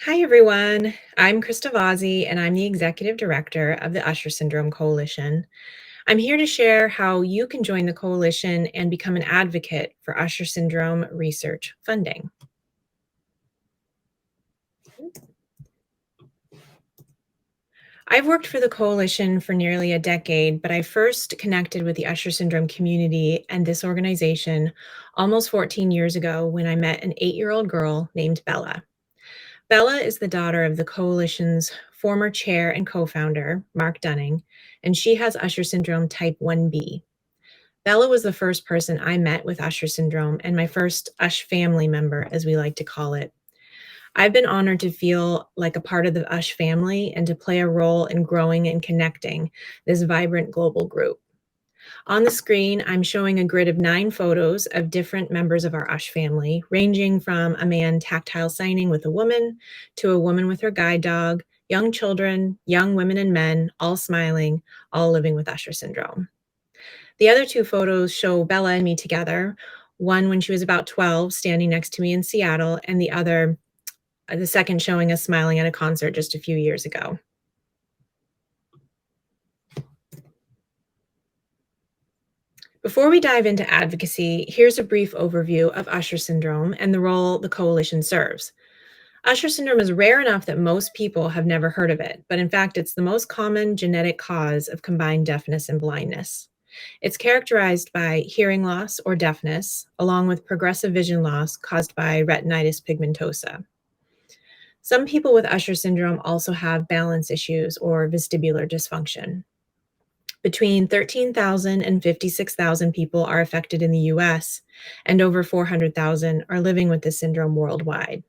Hi, everyone. I'm Krista Vasi, and I'm the Executive Director of the Usher Syndrome Coalition. I'm here to share how you can join the coalition and become an advocate for Usher Syndrome research funding. I've worked for the coalition for nearly a decade, but I first connected with the Usher Syndrome community and this organization almost 14 years ago when I met an 8-year-old girl named Bella. Bella is the daughter of the coalition's former chair and co-founder, Mark Dunning, and she has Usher syndrome type 1B. Bella was the first person I met with Usher syndrome and my first Ush family member, as we like to call it. I've been honored to feel like a part of the Ush family and to play a role in growing and connecting this vibrant global group. On the screen, I'm showing a grid of 9 photos of different members of our Ush family, ranging from a man tactile signing with a woman to a woman with her guide dog, young children, young women and men, all smiling, all living with Usher syndrome. The other 2 photos show Bella and me together, one when she was about 12, standing next to me in Seattle, and the second showing us smiling at a concert just a few years ago. Before we dive into advocacy, here's a brief overview of Usher syndrome and the role the coalition serves. Usher syndrome is rare enough that most people have never heard of it, but in fact, it's the most common genetic cause of combined deafness and blindness. It's characterized by hearing loss or deafness, along with progressive vision loss caused by retinitis pigmentosa. Some people with Usher syndrome also have balance issues or vestibular dysfunction. Between 13,000 and 56,000 people are affected in the US, and over 400,000 are living with this syndrome worldwide.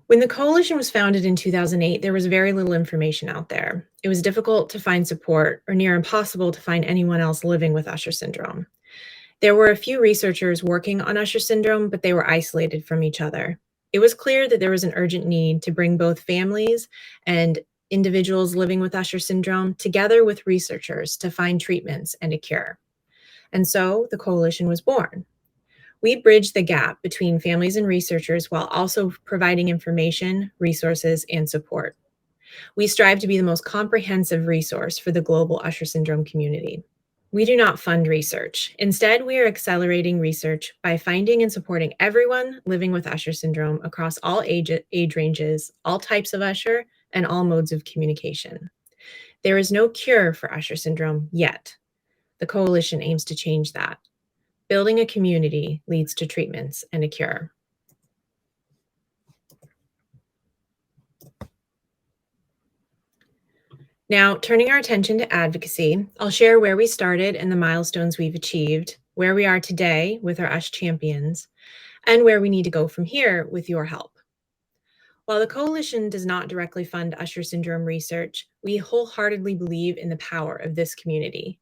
When the coalition was founded in 2008, there was very little information out there. It was difficult to find support or near impossible to find anyone else living with Usher syndrome. There were a few researchers working on Usher syndrome, but they were isolated from each other. It was clear that there was an urgent need to bring both families and individuals living with Usher syndrome together with researchers to find treatments and a cure. And so the coalition was born. We bridge the gap between families and researchers while also providing information, resources, and support. We strive to be the most comprehensive resource for the global Usher syndrome community. We do not fund research. Instead, we are accelerating research by finding and supporting everyone living with Usher syndrome across all age ranges, all types of Usher, and all modes of communication. There is no cure for Usher syndrome yet. The coalition aims to change that. Building a community leads to treatments and a cure. Now, turning our attention to advocacy, I'll share where we started and the milestones we've achieved, where we are today with our USH champions, and where we need to go from here with your help. While the coalition does not directly fund Usher syndrome research, we wholeheartedly believe in the power of this community.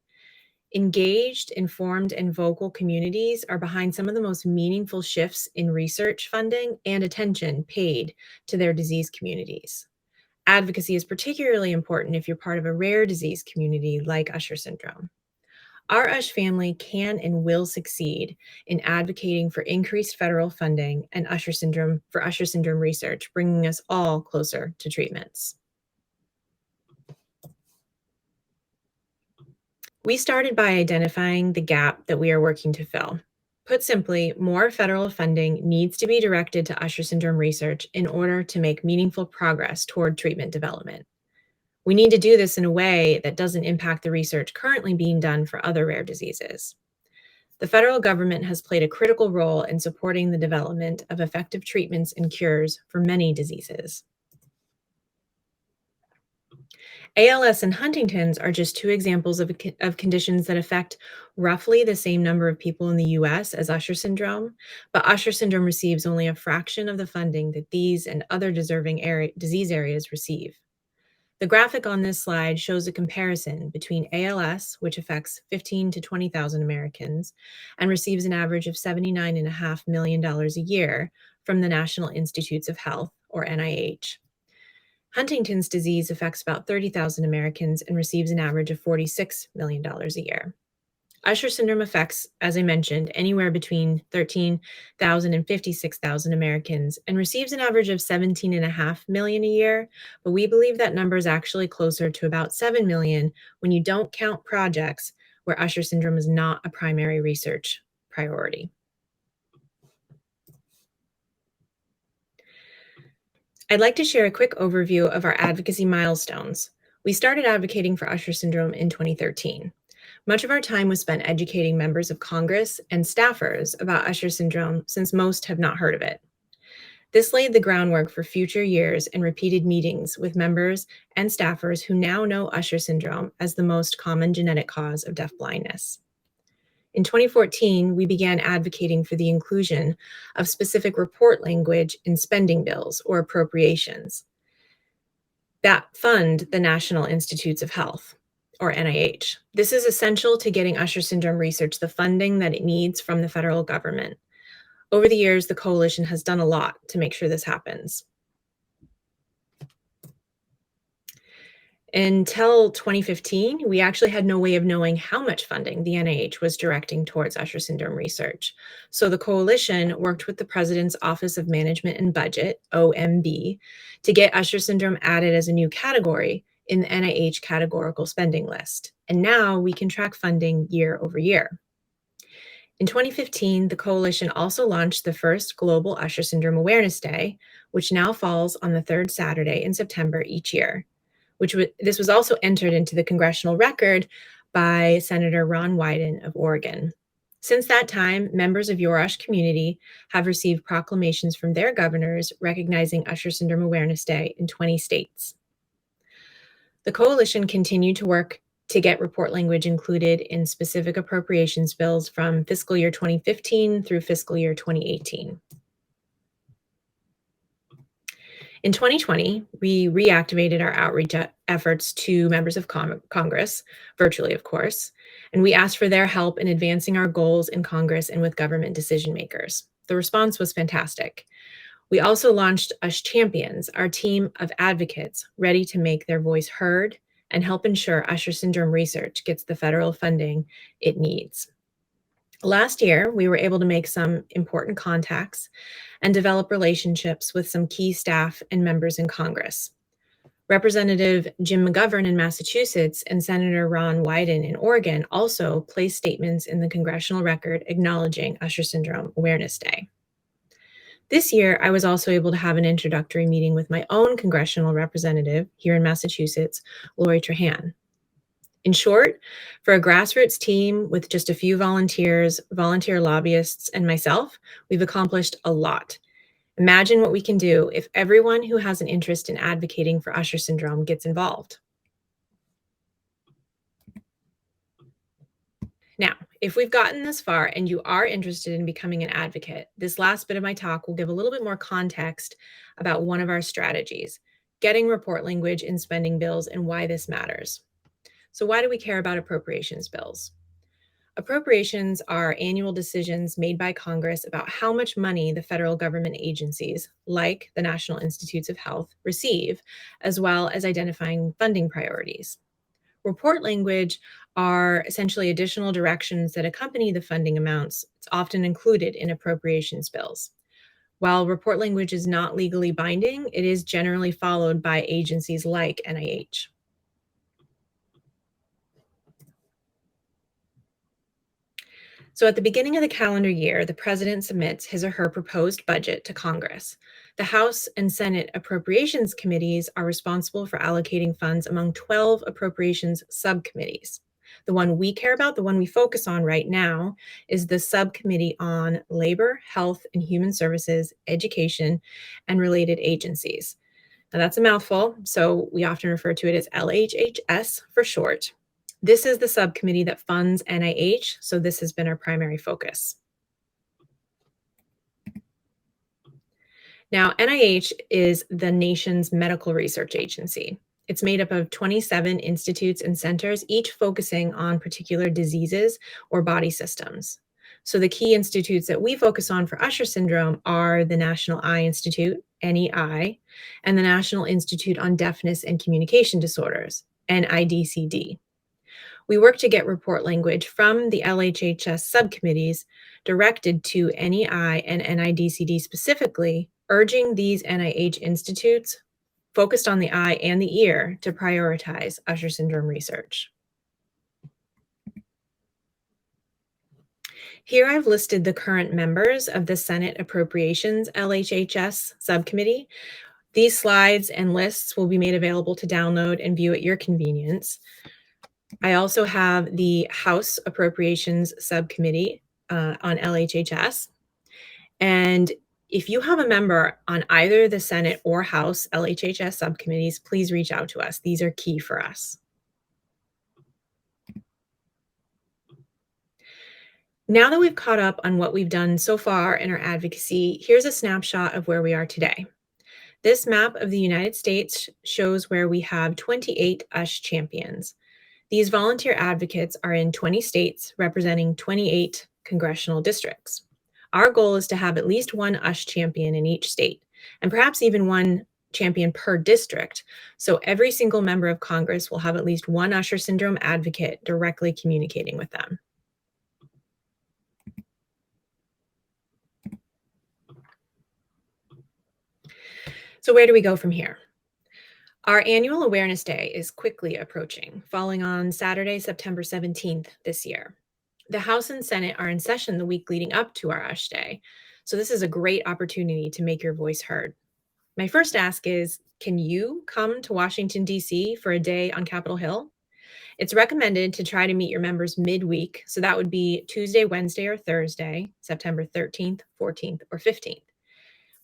Engaged, informed, and vocal communities are behind some of the most meaningful shifts in research funding and attention paid to their disease communities. Advocacy is particularly important if you're part of a rare disease community like Usher syndrome. Our USH family can and will succeed in advocating for increased federal funding and Usher syndrome research, bringing us all closer to treatments. We started by identifying the gap that we are working to fill. Put simply, more federal funding needs to be directed to Usher syndrome research in order to make meaningful progress toward treatment development. We need to do this in a way that doesn't impact the research currently being done for other rare diseases. The federal government has played a critical role in supporting the development of effective treatments and cures for many diseases. ALS and Huntington's are just 2 examples of conditions that affect roughly the same number of people in the US as Usher syndrome, but Usher syndrome receives only a fraction of the funding that these and other deserving disease areas receive. The graphic on this slide shows a comparison between ALS, which affects 15 to 20,000 Americans and receives an average of $79.5 million a year from the National Institutes of Health, or NIH. Huntington's disease affects about 30,000 Americans and receives an average of $46 million a year. Usher syndrome affects, as I mentioned, anywhere between 13,000 and 56,000 Americans and receives an average of 17.5 million a year, but we believe that number is actually closer to about 7 million when you don't count projects where Usher syndrome is not a primary research priority. I'd like to share a quick overview of our advocacy milestones. We started advocating for Usher syndrome in 2013. Much of our time was spent educating members of Congress and staffers about Usher syndrome, since most have not heard of it. This laid the groundwork for future years and repeated meetings with members and staffers who now know Usher syndrome as the most common genetic cause of deafblindness. In 2014, we began advocating for the inclusion of specific report language in spending bills or appropriations that fund the National Institutes of Health, or NIH. This is essential to getting Usher syndrome research the funding that it needs from the federal government. Over the years, the coalition has done a lot to make sure this happens. Until 2015, we actually had no way of knowing how much funding the NIH was directing towards Usher syndrome research. So the coalition worked with the President's Office of Management and Budget, OMB, to get Usher syndrome added as a new category in the NIH categorical spending list. And now we can track funding year over year. In 2015, the coalition also launched the first global Usher Syndrome Awareness Day, which now falls on the third Saturday in September each year. This was also entered into the congressional record by Senator Ron Wyden of Oregon. Since that time, members of your Ush community have received proclamations from their governors recognizing Usher Syndrome Awareness Day in 20 states. The coalition continued to work to get report language included in specific appropriations bills from fiscal year 2015 through fiscal year 2018. In 2020, we reactivated our outreach efforts to members of Congress, virtually, of course, and we asked for their help in advancing our goals in Congress and with government decision makers. The response was fantastic. We also launched Ush Champions, our team of advocates ready to make their voice heard and help ensure Usher syndrome research gets the federal funding it needs. Last year, we were able to make some important contacts and develop relationships with some key staff and members in Congress. Representative Jim McGovern in Massachusetts and Senator Ron Wyden in Oregon also placed statements in the congressional record acknowledging Usher Syndrome Awareness Day. This year, I was also able to have an introductory meeting with my own congressional representative here in Massachusetts, Lori Trahan. In short, for a grassroots team with just a few volunteers, volunteer lobbyists, and myself, we've accomplished a lot. Imagine what we can do if everyone who has an interest in advocating for Usher syndrome gets involved. Now, if we've gotten this far and you are interested in becoming an advocate, this last bit of my talk will give a little bit more context about one of our strategies, getting report language in spending bills and why this matters. So why do we care about appropriations bills? Appropriations are annual decisions made by Congress about how much money the federal government agencies, like the National Institutes of Health, receive, as well as identifying funding priorities. Report language are essentially additional directions that accompany the funding amounts. It's often included in appropriations bills. While report language is not legally binding, it is generally followed by agencies like NIH. So at the beginning of the calendar year, the president submits his or her proposed budget to Congress. The House and Senate appropriations committees are responsible for allocating funds among 12 appropriations subcommittees. The one we care about, the one we focus on right now, is the Subcommittee on Labor, Health and Human Services, Education, and Related Agencies. Now that's a mouthful, so we often refer to it as LHHS for short. This is the subcommittee that funds NIH, so this has been our primary focus. Now, NIH is the nation's medical research agency. It's made up of 27 institutes and centers, each focusing on particular diseases or body systems. So the key institutes that we focus on for Usher syndrome are the National Eye Institute, NEI, and the National Institute on Deafness and Communication Disorders, NIDCD. We work to get report language from the LHHS subcommittees directed to NEI and NIDCD specifically, urging these NIH institutes focused on the eye and the ear to prioritize Usher syndrome research. Here I've listed the current members of the Senate Appropriations LHHS subcommittee. These slides and lists will be made available to download and view at your convenience. I also have the House Appropriations Subcommittee on LHHS. And if you have a member on either the Senate or House LHHS subcommittees, please reach out to us. These are key for us. Now that we've caught up on what we've done so far in our advocacy, here's a snapshot of where we are today. This map of the United States shows where we have 28 USH champions. These volunteer advocates are in 20 states representing 28 congressional districts. Our goal is to have at least one USH champion in each state, and perhaps even one champion per district, so every single member of Congress will have at least one Usher syndrome advocate directly communicating with them. So where do we go from here? Our annual Awareness Day is quickly approaching, falling on Saturday, September 17th this year. The House and Senate are in session the week leading up to our USH Day, so this is a great opportunity to make your voice heard. My first ask is, can you come to Washington, D.C. for a day on Capitol Hill? It's recommended to try to meet your members midweek, so that would be Tuesday, Wednesday, or Thursday, September 13th, 14th, or 15th.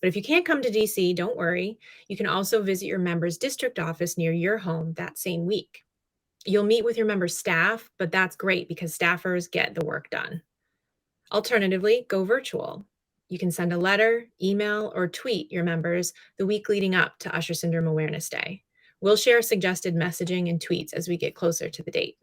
But if you can't come to DC, don't worry. You can also visit your member's district office near your home that same week. You'll meet with your member's staff, but that's great because staffers get the work done. Alternatively, go virtual. You can send a letter, email, or tweet your members the week leading up to Usher Syndrome Awareness Day. We'll share suggested messaging and tweets as we get closer to the date.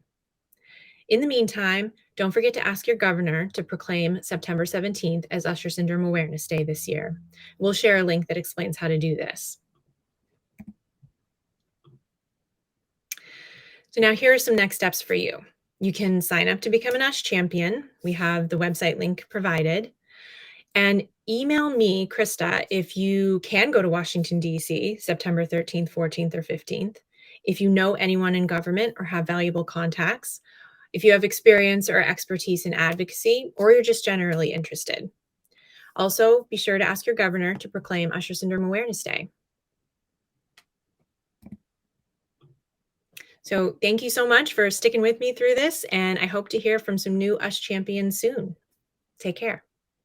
In the meantime, don't forget to ask your governor to proclaim September 17th as Usher Syndrome Awareness Day this year. We'll share a link that explains how to do this. So now here are some next steps for you. You can sign up to become an USH champion. We have the website link provided. And email me, Krista, if you can go to Washington, D.C., September 13th, 14th, or 15th. If you know anyone in government or have valuable contacts, if you have experience or expertise in advocacy, or you're just generally interested. Also, be sure to ask your governor to proclaim Usher Syndrome Awareness Day. So thank you so much for sticking with me through this, and I hope to hear from some new USH champions soon. Take care.